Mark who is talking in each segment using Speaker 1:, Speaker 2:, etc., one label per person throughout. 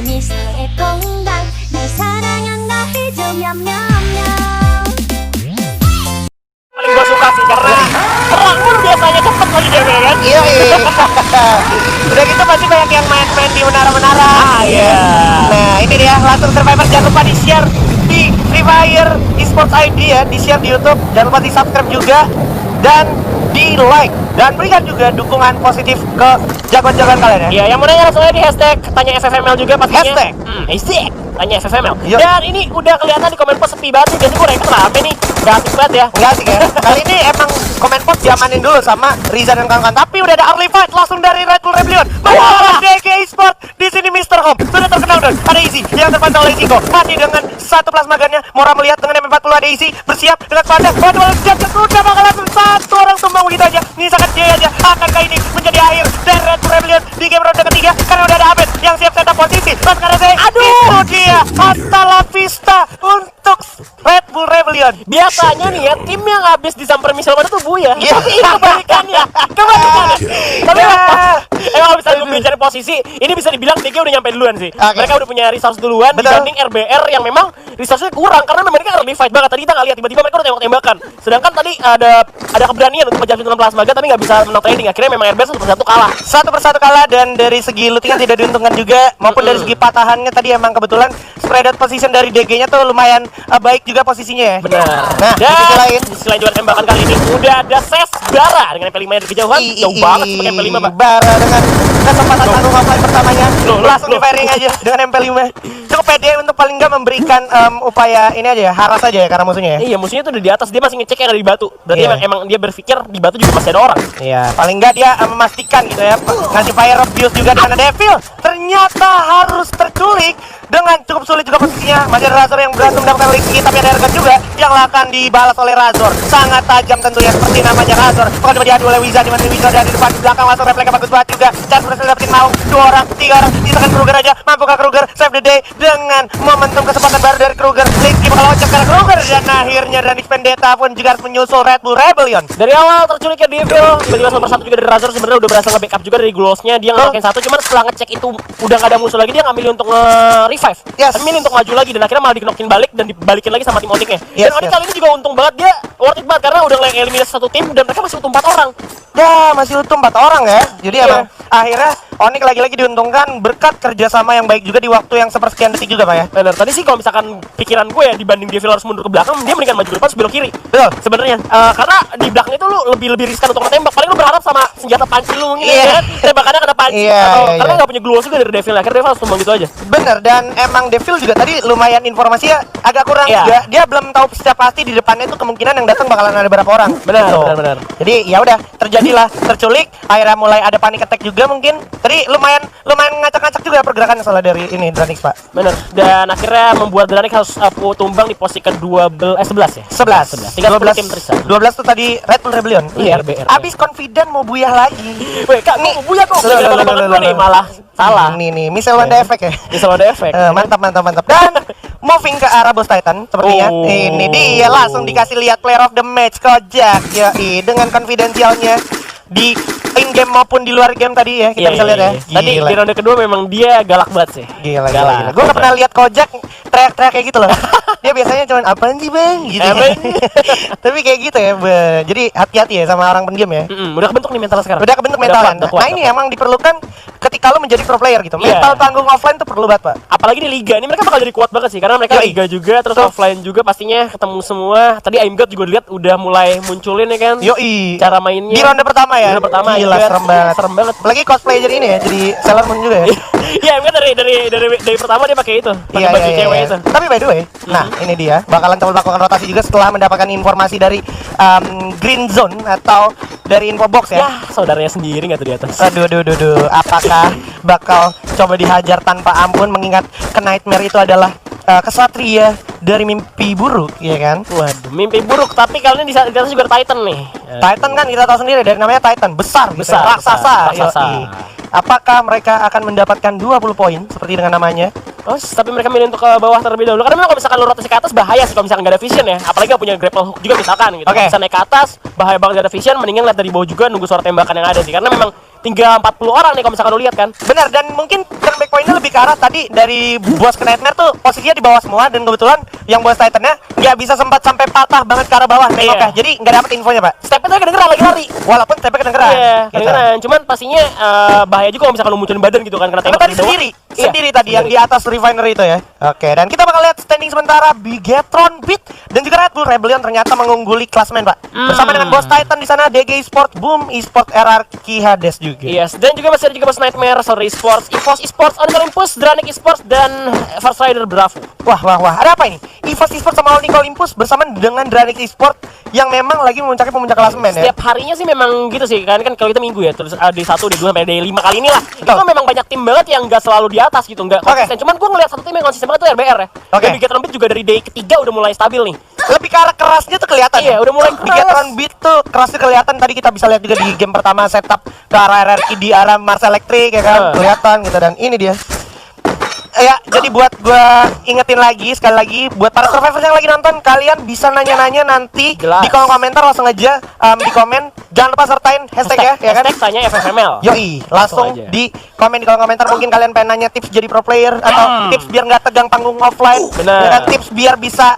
Speaker 1: 미스터의 공간 널 사랑한다 해주면
Speaker 2: Paling gue suka sih karena perang pun biasanya cepet lagi dia kan.
Speaker 3: Iya. Udah gitu pasti banyak yang main-main di menara-menara.
Speaker 2: Iya.
Speaker 3: Nah ini dia langsung Survivor, jangan lupa di share di Free Fire Esports ID ya, di share di YouTube, jangan lupa di subscribe juga dan di like dan berikan juga dukungan positif ke jagoan-jagoan kalian ya.
Speaker 2: Iya, yang mau nanya langsung aja di hashtag tanya FFML juga pastinya.
Speaker 3: Hashtag?
Speaker 2: Tanya FFML.
Speaker 3: Yo.
Speaker 2: Dan ini udah kelihatan di komen post sepi banget. Jadi gue record rame nih, gak aktif banget ya.
Speaker 3: Enggak sih ya. Kali ini emang komen post diamanin dulu sama Riza dan kawan-kawan. Tapi udah ada early fight langsung dari Red Bull Rebellion. Melawan DG Esports. Di sini Mr. Home sudah terkenal dan ada Easy yang terpantau oleh Ziko. Masih dengan satu plasma gunnya. Mora melihat dengan M40 ada Easy bersiap dengan pada. Waduh, jam udah bakal langsung satu orang tumbang begitu aja. Nyisakan dia aja. Akankah ini menjadi akhir dari Red Bull Rebellion di game ronde ketiga? Karena udah ada Abed yang siap setup posisi. Pas karena saya, aduh dia. Hasta la vista untuk Red Bull Rebellion.
Speaker 2: Biasanya nih ya, tim yang habis disamper Michelle pada tubuh ya.
Speaker 3: Iya.
Speaker 2: Tapi ini kebalikannya. Tapi emang kalau misalnya gue bicara posisi, ini bisa dibilang DG udah nyampe duluan sih.
Speaker 3: Oke.
Speaker 2: Mereka udah punya resource duluan.
Speaker 3: Betul.
Speaker 2: Dibanding RBR yang memang resource-nya kurang karena memang mereka early fight banget. Tadi kita nggak lihat tiba-tiba mereka udah tembak-tembakan. Sedangkan tadi ada keberanian untuk menjatuhkan dengan plasma gun tapi nggak bisa menang trading. Akhirnya memang RBR satu persatu kalah dan dari segi lootingan tidak diuntungkan juga maupun dari segi patahannya tadi emang kebetulan spread out position dari DG-nya tuh lumayan baik juga posisinya ya. Benar.
Speaker 3: Nah,
Speaker 2: Dan
Speaker 3: di sisi lain
Speaker 2: di sisi lain juga tembakan kali ini udah ada Ses Bara dengan MP5 dari kejauhan. Jauh banget sebagai MP5, Pak.
Speaker 3: Bara dengan kesempatan tanggung offline pertamanya langsung di firing aja dengan MP5. Cukup pede untuk paling nggak memberikan upaya ini aja ya, haras aja ya karena musuhnya ya.
Speaker 2: Iya, musuhnya tuh udah di atas, dia masih ngecek yang ada di batu. Berarti
Speaker 3: Iya.
Speaker 2: emang dia berpikir di batu juga masih ada orang.
Speaker 3: Iya, paling nggak dia memastikan gitu ya, ngasih fire abuse juga dengan Devil. Ternyata harus terculik dengan cukup sulit juga posisinya. Masih ada Razor yang berhasil mendapatkan Rizky, tapi ada Ergan juga yang akan dibalas oleh Razor. Sangat tajam tentunya seperti namanya Razor. Bukan cuma diadu oleh Wiza, di mana Wiza ada di depan, di belakang langsung refleks bagus banget juga. Charles berhasil dapetin mau 2 orang, 3 orang, sisakan Kruger aja. Mampukah Kruger save the day dengan momentum kesempatan baru dari Kruger. Rizky bakal loncat karena Kruger dan akhirnya Danix Vendetta pun juga harus menyusul Red Bull Rebellion.
Speaker 2: Dari awal terculiknya Devil, tiba-tiba nomor 1 juga dari Razor sebenarnya udah berhasil nge-backup juga dari Glowsnya. Dia ngelakuin satu, cuman setelah ngecek itu udah gak ada musuh lagi, dia nggak milih untuk nge-revive.
Speaker 3: Yes.
Speaker 2: Tapi milih untuk maju lagi dan akhirnya malah diknokin balik dan dibalikin lagi sama tim Onyx-nya.
Speaker 3: Yes,
Speaker 2: Dan Onyx
Speaker 3: yes.
Speaker 2: kali ini juga untung banget, dia worth it banget karena udah eliminasi satu tim dan mereka masih utuh 4 orang.
Speaker 3: Ya masih utuh 4 orang ya. Jadi
Speaker 2: Iya.
Speaker 3: emang akhirnya Onyx lagi-lagi diuntungkan berkat kerjasama yang baik juga di waktu yang sepersekian detik juga Pak ya.
Speaker 2: Bener, tadi sih kalau misalkan pikiran gue ya dibanding Devil harus mundur ke belakang, dia mendingan maju ke depan sebelum kiri.
Speaker 3: Betul.
Speaker 2: Sebenarnya karena di belakang itu lu lebih riskan untuk menembak. Paling lu berharap sama senjata panci lu mungkin
Speaker 3: Iya.
Speaker 2: ya kan? Tembakannya kena panci
Speaker 3: Iya,
Speaker 2: atau
Speaker 3: iya,
Speaker 2: karena
Speaker 3: iya.
Speaker 2: nggak punya glow juga dari Devil. Akhirnya Devil harus tumbang gitu aja.
Speaker 3: Bener, dan emang Devil juga tadi lumayan informasinya agak kurang
Speaker 2: Iya.
Speaker 3: juga. Dia belum tahu secara pasti di depannya itu kemungkinan yang datang bakalan ada berapa orang.
Speaker 2: Benar,
Speaker 3: Gitu.
Speaker 2: benar.
Speaker 3: Jadi ya udah terjadilah terculik, akhirnya mulai ada panic attack juga mungkin. Tadi lumayan ngacak-ngacak juga pergerakan soalnya dari ini Dranix Pak.
Speaker 2: Bener. Dan akhirnya membuat Dranix harus tumbang di posisi ke-11 ya.
Speaker 3: 11.
Speaker 2: Tinggal 10 tim tersisa.
Speaker 3: 12 tuh tadi Red Bull Rebellion.
Speaker 2: Iya, RBR.
Speaker 3: Abis confident mau buyah lagi.
Speaker 2: Weh, Kak, nih buya kok.
Speaker 3: Loh, loh, loh, loh,
Speaker 2: Nih
Speaker 3: loh.
Speaker 2: malah salah.
Speaker 3: Nih, Michelle Wanda Effect ya.
Speaker 2: Ini selalu ada efek.
Speaker 3: Mantap. Dan moving ke arah Boss Titan sepertinya.
Speaker 2: Oh.
Speaker 3: Ini dia langsung dikasih lihat player of the match Kojak. Yoi, dengan konfidensialnya di in game maupun di luar game tadi ya kita bisa lihat ya.
Speaker 2: Tadi
Speaker 3: Gila.
Speaker 2: di ronde kedua memang dia galak banget sih.
Speaker 3: Gila.
Speaker 2: Galak.
Speaker 3: Gue gak pernah lihat Kojak teriak-teriak kayak gitu loh. Dia biasanya cuman apaan sih bang gitu.
Speaker 2: Apaan?
Speaker 3: Tapi kayak gitu ya. Jadi hati-hati ya sama orang pendiam ya.
Speaker 2: Udah kebentuk nih mental sekarang.
Speaker 3: Udah kebentuk mental kan.
Speaker 2: udah kuat,
Speaker 3: Nah ini emang diperlukan ketika lo menjadi pro player gitu.
Speaker 2: Iya.
Speaker 3: Mental tanggung offline tuh perlu banget Pak.
Speaker 2: Apalagi di liga ini mereka bakal jadi kuat banget sih karena mereka
Speaker 3: Yoi.
Speaker 2: liga juga terus
Speaker 3: Betul.
Speaker 2: offline juga pastinya ketemu semua. Tadi Aim God juga dilihat udah mulai munculin ya kan.
Speaker 3: Yoi.
Speaker 2: Cara mainnya.
Speaker 3: Di ronde pertama ya.
Speaker 2: Di ronde pertama
Speaker 3: Gila
Speaker 2: juga
Speaker 3: serem banget.
Speaker 2: Serem banget.
Speaker 3: Apalagi cosplay jadi ini ya, jadi Sailor Moon juga ya.
Speaker 2: Iya, Aim God dari pertama dia pakai itu, pakai baju cewek itu.
Speaker 3: Tapi by the way, nah ini dia bakalan coba melakukan rotasi juga setelah mendapatkan informasi dari Green Zone atau dari Infobox ya.
Speaker 2: Ya, saudaranya sendiri nggak tuh di atas.
Speaker 3: Aduh, apakah bakal coba dihajar tanpa ampun mengingat Nightmare itu adalah kesatria dari mimpi buruk, ya kan?
Speaker 2: Waduh, mimpi buruk tapi kali ini di atas juga ada Titan nih.
Speaker 3: Titan kan kita tahu sendiri dari namanya Titan, besar,
Speaker 2: Besar,
Speaker 3: raksasa.
Speaker 2: raksasa.
Speaker 3: Yoi. Apakah mereka akan mendapatkan 20 poin seperti dengan namanya?
Speaker 2: Oh, tapi mereka milih untuk ke bawah terlebih dahulu. Karena memang kalau misalkan lu rotasi ke atas bahaya sih kalau misalkan nggak ada vision ya. Apalagi nggak punya grapple hook juga misalkan gitu.
Speaker 3: Oke.
Speaker 2: Bisa naik ke atas, bahaya banget nggak ada vision. Mendingan lihat dari bawah juga nunggu suara tembakan yang ada sih. Karena memang tinggal 40 orang nih kalau misalkan lu lihat kan.
Speaker 3: Benar, dan mungkin turn back poinnya lebih ke arah tadi dari bos ke Nightmare tuh posisinya di bawah semua, dan kebetulan yang bos Titannya nggak bisa sempat sampai patah banget ke arah bawah nengoknya. Jadi nggak dapet infonya, Pak.
Speaker 2: Stepnya kedengeran lagi lari.
Speaker 3: Walaupun stepnya kedengeran.
Speaker 2: Iya,
Speaker 3: gitu.
Speaker 2: kedengeran. Cuman pastinya bahaya juga kalau misalkan lu munculin badan gitu kan, karena
Speaker 3: Tapi
Speaker 2: tembak
Speaker 3: tadi
Speaker 2: di bawah.
Speaker 3: sendiri,
Speaker 2: Iya,
Speaker 3: sendiri tadi yang di atas Refinery itu ya. Oke, dan kita bakal lihat standing sementara Bigetron Beat dan juga Red Bull Rebellion ternyata mengungguli klasmen, Pak. Bersama dengan bos Titan di sana, DG Esport, Boom Esport, RRQ Hades juga.
Speaker 2: Yes, dan juga masih ada juga Mas Nightmare, Sorry Esports, EVOS Esports, Onyx Olympus, Dranic Esports, dan First Rider Bravo.
Speaker 3: Wah, ada apa ini? EVOS Esport sama Onyx Olympus bersama dengan Dranic Esport yang memang lagi memuncaki pemuncak klasemen ya.
Speaker 2: Setiap harinya sih memang gitu sih, kan kalau kita minggu ya, terus D1, D2 sampai D5 kali ini lah. Itu
Speaker 3: Betul.
Speaker 2: memang banyak tim banget yang gak selalu di atas gitu, nggak konsisten. Cuman gue ngeliat satu tim yang konsisten banget tuh RBR ya.
Speaker 3: Oke.
Speaker 2: Dan Bigetron Beat juga dari day ketiga udah mulai stabil nih.
Speaker 3: Lebih ke arah kerasnya tuh kelihatan.
Speaker 2: Iya,
Speaker 3: ya?
Speaker 2: udah mulai keras.
Speaker 3: Bigetron Beat tuh kerasnya kelihatan. Tadi kita bisa lihat juga di game pertama setup ke arah RRQ di arah Mars Electric ya kan. Kelihatan gitu, dan ini dia. Ya, jadi buat gua ingetin lagi sekali lagi buat para survivors yang lagi nonton, kalian bisa nanya-nanya nanti
Speaker 2: Jelas.
Speaker 3: di kolom komentar, langsung aja di komen. Jangan lupa sertain hashtag ya kan.
Speaker 2: Hashtag tanya FFML.
Speaker 3: Yoi, langsung
Speaker 2: aja.
Speaker 3: di komen di kolom komentar. Mungkin kalian pengen nanya tips jadi pro player atau tips biar nggak tegang panggung offline.
Speaker 2: Bener.
Speaker 3: Ya kan, tips biar bisa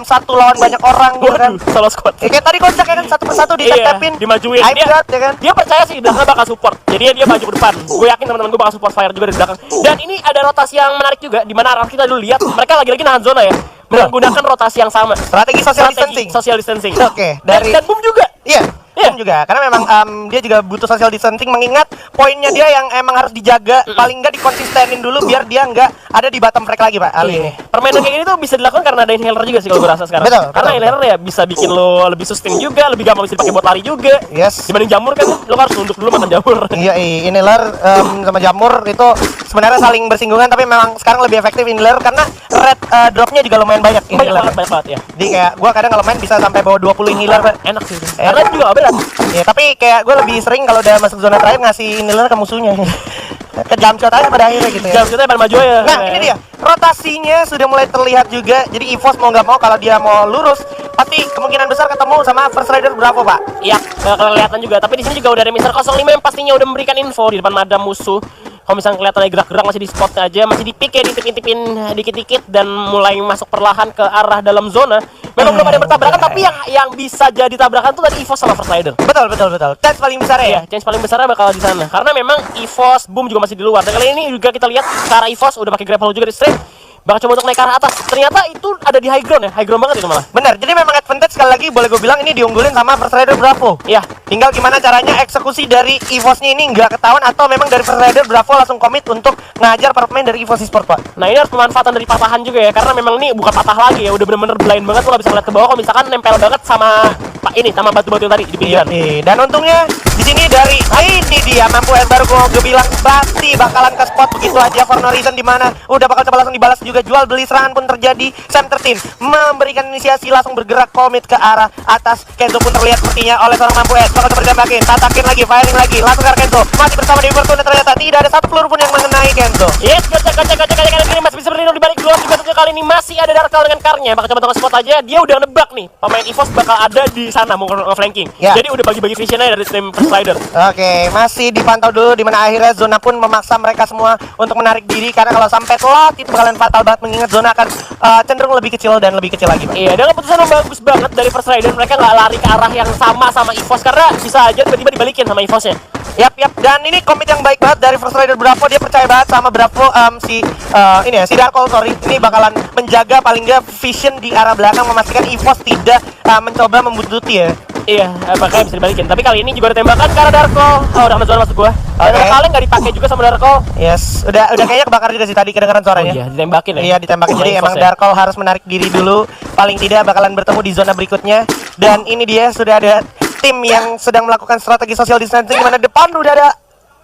Speaker 3: satu lawan banyak orang gitu kan.
Speaker 2: Waduh, solo squad.
Speaker 3: Ya, kayak tadi kocak ya kan, satu persatu
Speaker 2: Iya,
Speaker 3: ditap-tapin,
Speaker 2: dimajuin.
Speaker 3: Hype
Speaker 2: Dia-
Speaker 3: guard, ya kan.
Speaker 2: Dia percaya sih Daka bakal support. Jadi dia maju ke depan. Gue yakin teman-teman gue bakal support Fire juga di belakang. Dan ini ada rotasi yang menarik juga, di mana kita dulu lihat mereka lagi-lagi nahan zona ya, menggunakan rotasi yang sama.
Speaker 3: Strategi social distancing.
Speaker 2: Social distancing.
Speaker 3: Oke, dari
Speaker 2: dan Boom juga.
Speaker 3: iya.
Speaker 2: Iya.
Speaker 3: Juga karena memang dia juga butuh social distancing, mengingat poinnya dia yang emang harus dijaga, paling nggak dikonsistenin dulu biar dia nggak ada di bottom frag lagi, Pak. Ali ini.
Speaker 2: Permainan kayak gini tuh bisa dilakukan karena ada inhaler juga sih kalau gue rasa sekarang.
Speaker 3: Betul,
Speaker 2: Karena
Speaker 3: betul,
Speaker 2: inhaler ya bisa bikin lo lebih sustain juga, lebih gampang bisa dipakai buat lari juga.
Speaker 3: Yes.
Speaker 2: Dibanding jamur kan lo harus nunduk dulu makan jamur.
Speaker 3: Iya, inhaler sama jamur itu sebenarnya saling bersinggungan, tapi memang sekarang lebih efektif inhaler karena red dropnya juga lumayan banyak inhaler.
Speaker 2: banyak banget ya.
Speaker 3: Jadi kayak gua kadang kalau main bisa sampai bawa 20 inhaler, Pak.
Speaker 2: Enak sih.
Speaker 3: Enak.
Speaker 2: Karena juga gak berat.
Speaker 3: Ya, tapi kayak gue lebih sering kalau udah masuk zona terakhir ngasih inhaler ke musuhnya. Ke jump shot aja pada akhirnya gitu ya.
Speaker 2: Jam kita pada maju ya.
Speaker 3: Nah, ini dia. Rotasinya sudah mulai terlihat juga. Jadi EVOS mau nggak mau kalau dia mau lurus, pasti kemungkinan besar ketemu sama First Rider Bravo, Pak.
Speaker 2: Iya, kelihatan juga. Tapi di sini juga udah ada Mr. 05 yang pastinya udah memberikan info di depan madam musuh. Kalau misalnya kelihatannya gerak-gerak masih di spot aja, masih di pick ya, ditipin-tipin dikit-dikit dan mulai masuk perlahan ke arah dalam zona. Memang belum ada bertabrakan, tapi yang bisa jadi tabrakan tuh tadi EVOS sama First Rider.
Speaker 3: Betul. Chance paling besar ya.
Speaker 2: Iya, chance paling besarnya bakal di sana. Karena memang EVOS, Boom juga masih di luar. Dan kali ini juga kita lihat cara EVOS udah pakai grapple juga di straight. Bakal coba untuk naik ke arah atas. Ternyata itu ada di high ground ya, high ground banget itu malah.
Speaker 3: Benar. Jadi memang advantage sekali lagi boleh gue bilang ini diunggulin sama First Rider Bravo.
Speaker 2: Iya.
Speaker 3: Tinggal gimana caranya eksekusi dari EVOS-nya ini nggak ketahuan, atau memang dari First Rider Bravo langsung komit untuk ngajar para pemain dari EVOS Esport, Pak.
Speaker 2: Nah ini harus pemanfaatan dari patahan juga ya, karena memang ini bukan patah lagi ya, udah bener-bener blind banget, lo gak bisa ngeliat ke bawah kalau misalkan nempel banget sama sama batu-batu yang tadi di pinggiran.
Speaker 3: Nih, dan untungnya di sini dari ini dia mampu yang baru gue bilang pasti bakalan ke spot begitu aja for no reason, di mana udah bakal coba langsung dibalas juga, jual beli serangan pun terjadi. Sam 13 memberikan inisiasi, langsung bergerak komit ke arah atas. Kenzo pun terlihat sepertinya oleh seorang mampu es, bakal coba ditembakin, tatakin lagi, firing lagi, langsung ke arah Kenzo, masih bersama di Fortune, ternyata tidak ada satu peluru pun yang mengenai Kenzo.
Speaker 2: Yes, gocek kali ini masih bisa berlindung di balik gua juga kali ini masih ada Darkal dengan karnya. Bakal coba tengok spot aja, dia udah nebak nih pemain EVOS bakal ada di sana mau nge-flanking.
Speaker 3: Ya.
Speaker 2: Jadi udah bagi-bagi visionnya dari tim First Rider.
Speaker 3: Oke, masih dipantau dulu, di mana akhirnya zona pun memaksa mereka semua untuk menarik diri, karena kalau sampai telat itu bakalan fatal banget, mengingat zona akan cenderung lebih kecil dan lebih kecil lagi, Pak.
Speaker 2: Iya, dengan keputusan yang bagus banget dari First Rider, mereka nggak lari ke arah yang sama EVOS karena bisa aja tiba-tiba dibalikin sama EVOS-nya.
Speaker 3: Yap, dan ini komit yang baik banget dari First Rider Bravo. Dia percaya banget sama Bravo, si Darkol, sorry. Ini bakalan menjaga paling nggak vision di arah belakang, memastikan EVOS tidak mencoba membuntuti ya.
Speaker 2: Iya, makanya bisa dibalikin. Tapi kali ini juga ada tembakan ke arah Darkol. Oh, udah masuk masuk gua. Dan
Speaker 3: Oke.
Speaker 2: kalian nggak dipakai juga sama Darkol.
Speaker 3: Yes, udah kayaknya kebakar juga sih tadi, kedengeran suaranya.
Speaker 2: Iya, ditembakin ya.
Speaker 3: Iya, ditembakin. Jadi
Speaker 2: Sama
Speaker 3: emang
Speaker 2: EVOS ya.
Speaker 3: Darkol harus menarik diri dulu. Paling tidak bakalan bertemu di zona berikutnya. Dan ini dia sudah ada tim yang sedang melakukan strategi social distancing, di mana depan udah ada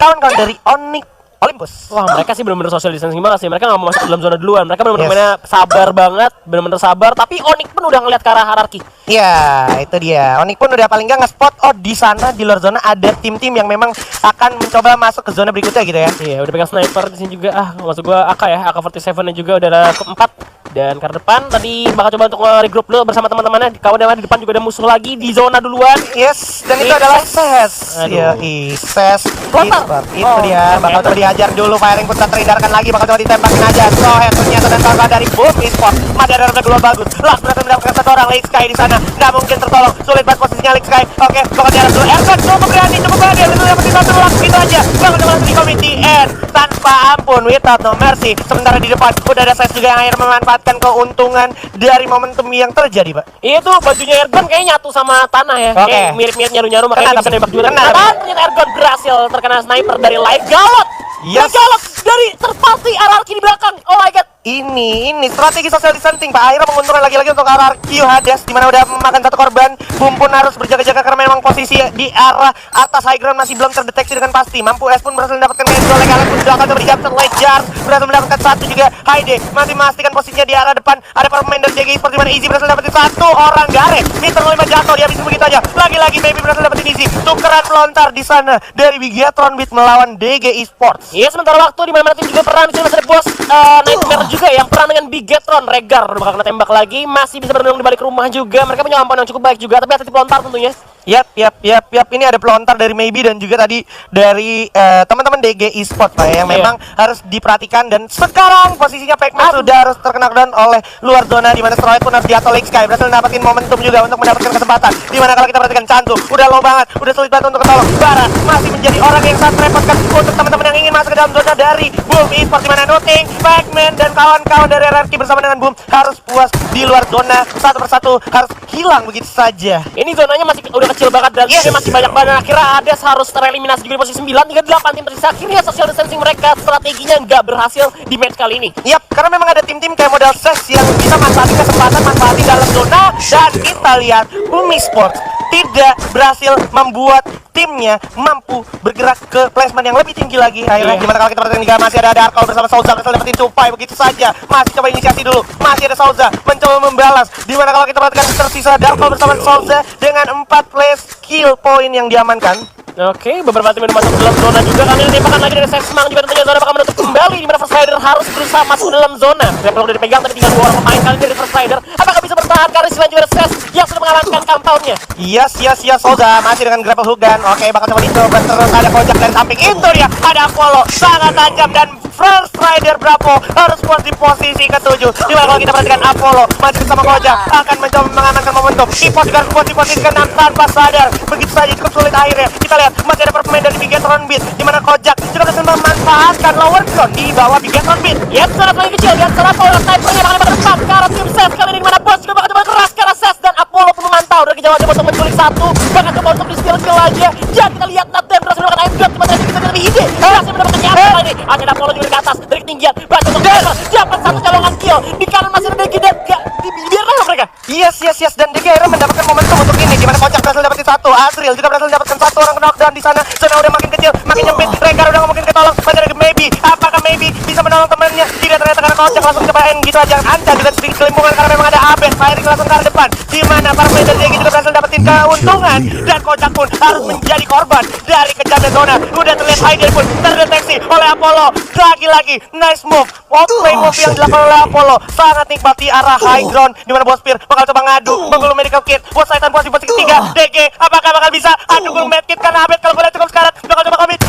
Speaker 3: kawan-kawan dari Onyx Olympus.
Speaker 2: Wah, mereka sih benar-benar social distancing banget sih. Mereka nggak mau masuk ke dalam zona duluan. Mereka benar-benar
Speaker 3: Yes.
Speaker 2: mainnya sabar banget, benar-benar sabar. Tapi Onyx pun udah ngeliat ke arah hierarki.
Speaker 3: Iya, itu dia. Onyx pun udah paling nggak nge-spot, oh di sana di luar zona ada tim-tim yang memang akan mencoba masuk ke zona berikutnya gitu ya.
Speaker 2: Iya, udah pegang sniper di sini juga. Maksud gua AK ya, AK-47-nya juga udah ada keempat. Dan ke depan tadi bakal coba untuk regroup dulu bersama teman-temannya. Kawan yang di depan juga ada musuh lagi di zona duluan.
Speaker 3: Yes, dan itu adalah Ses. Ya, Ses.
Speaker 2: Lontar.
Speaker 3: Itu dia, bakal coba dihajar dulu. Firing pun teredarkan lagi, bakal coba ditembakin aja. So, head ternyata dan kawan dari Boom Esports. Masih ada keluar bagus. Langsung berhasil mendapatkan satu orang Lake Sky di sana. Nggak mungkin tertolong. Sulit banget posisinya Lake Sky. Oke, bakal diarah dulu. Erkan cukup berani. Langsung dapetin satu langsung gitu aja. Bakal coba langsung di community end tanpa ampun, without no mercy. Sementara di depan udah ada Ses juga yang akhirnya memanfaatkan keuntungan dari momentum yang terjadi, Pak.
Speaker 2: Itu bajunya Ergon kayaknya nyatu sama tanah ya.
Speaker 3: Oke.
Speaker 2: Kayak mirip-mirip nyaru-nyaru makanya
Speaker 3: Kena
Speaker 2: dia bisa
Speaker 3: tapi.
Speaker 2: nembak juga.
Speaker 3: Kena
Speaker 2: Tapi
Speaker 3: tapi.
Speaker 2: ternyata Ergon berhasil terkena sniper dari Light Galot.
Speaker 3: Yes.
Speaker 2: Galot dari terpasti RRQ di belakang. Oh my god.
Speaker 3: Ini strategi social distancing, Pak. Akhirnya menguntungkan lagi-lagi untuk RRQ Hades, dimana udah memakan satu korban. Boom pun harus berjaga-jaga karena memang posisi di arah atas high ground masih belum terdeteksi dengan pasti. Mampu S pun berhasil mendapatkan cancel oleh kalian pun sudah akan dijabut oleh Jars, berhasil mendapatkan satu juga. Haide masih memastikan posisinya di arah depan. Ada para pemain dari JG seperti mana Easy berhasil dapetin satu orang Gare. Mr. 5 jatuh, dia bisa begitu aja. Lagi-lagi Baby berhasil dapetin Easy. Tukeran melontar di sana dari Bigatron Beat melawan DG Esports.
Speaker 2: Iya, sementara waktu di mana tim juga perang di sini masih ada bos Nightmare juga yang perang dengan Bigatron. Regar udah bakal kena tembak lagi, masih bisa berlindung di balik rumah juga. Mereka punya ampan yang cukup baik juga, tapi hati pelontar tentunya.
Speaker 3: Yap. Ini ada pelontar dari Maybe dan juga tadi dari teman-teman DG Esports, Pak, yang memang harus diperhatikan. Dan sekarang posisinya Pac-Man sudah harus terkena down oleh luar zona, di mana Stroid pun harus jatuh. Lake Sky berhasil mendapatkan momentum juga untuk mendapatkan kesempatan. Di mana kalau kita perhatikan Chantu udah low banget, udah sulit banget untuk ketolong. Bara masih menjadi orang yang sangat merepotkan untuk teman-teman yang ingin masuk ke dalam zona dari Boom Esports, di mana Nothing, Pac-Man dan kawan-kawan dari RRQ bersama dengan Boom harus puas di luar zona. Satu persatu harus hilang begitu saja.
Speaker 2: Ini zonanya masih udah kecil banget dan ini masih banyak banget. Akhirnya Hades harus tereliminasi juga di posisi 9. Tinggal 8 tim tersisa. Akhirnya social distancing mereka strateginya nggak berhasil di match kali ini.
Speaker 3: Yap, karena memang ada tim-tim kayak model Ses yang bisa manfaatin kesempatan, manfaatin dalam zona. Dan kita lihat Boom Esports tidak berhasil membuat timnya mampu bergerak ke placement yang lebih tinggi lagi. Akhirnya gimana kalau kita perhatikan juga masih ada Darkol bersama Souza berhasil dapetin Tupai begitu saja. Masih coba inisiasi dulu. Masih ada Souza mencoba membalas. Dimana kalau kita perhatikan tersisa Darkol bersama Souza dengan 4 place kill point yang diamankan.
Speaker 2: Oke, beberapa tim udah masuk ke dalam zona juga. Kami tembakan lagi dari Sexmang juga tentunya zona bakal menutup kembali. Dimana First Rider harus berusaha masuk ke dalam zona. Yang perlu dipegang tadi tinggal 2 orang pemain kali dari First Rider. Apakah bisa bertahan karena selain juga ada Ses yang sudah mengamankan compoundnya?
Speaker 3: Yes, Souza masih dengan grapple hook gun. Oke, bakal coba dicoba terus. Ada Kojak dari samping. Itu dia, ada Apollo sangat tajam dan First Rider Bravo harus puas di posisi ke-7. Dimana kalau kita perhatikan Apollo masih bersama Kojak akan mencoba mengamankan momentum. Ipos juga harus puas di posisi ke-6 tanpa sadar. Begitu saja cukup sulit akhirnya. Kita lihat masih ada pemain dari Bigatron Beat, dimana Kojak juga berhasil memanfaatkan lower ground di bawah Bigatron Beat.
Speaker 2: Yap, sangat lagi kecil dan secara Apollo snipernya bakal ke depan ke arah tim Ses kali ini, dimana bos juga bakal coba keras ke arah Ses dan Apollo pun memantau dari kejauhan coba untuk menculik satu, bakal coba untuk di-steal aja. Dan kita lihat Nathan berhasil melakukan aim drop, cuma tadi kita lebih ide berhasil mendapatkan nyata kali ini. Akhirnya Apollo juga ke atas dari ketinggian, berhasil untuk dapat satu colongan kill. Di kanan masih ada Degi dan dibiarkan mereka.
Speaker 3: Yes, dan DG akhirnya mendapatkan momentum untuk ini, dimana Kojak berhasil dapetin satu. Azril juga berhasil mendapatkan satu orang knockdown di sana. Zona udah makin kecil, makin nyempit. Rengar udah nggak mungkin ketolong. Masih ada Maybe. Apakah Maybe bisa menolong temannya? Tidak, ternyata karena Kojak langsung cobain gitu aja. Anda juga sedikit kelimpungan karena memang ada Abed firing langsung ke arah depan. Dimana para pemain dari DG juga berhasil dapetin keuntungan dan Kojak pun harus menjadi korban dari kejamnya zona. Udah terlihat Haide pun terdeteksi oleh Apollo. Lagi-lagi nice move. Play move yang dilakukan oleh Apollo sangat nikmat di arah high ground, dimana Bospir bakal coba ngadu menggulung medical kit. Buat Saitan puas di posisi ketiga. DG apakah bakal bisa adu gulung med kit karena Abed kalau boleh cukup sekarang bakal coba komit.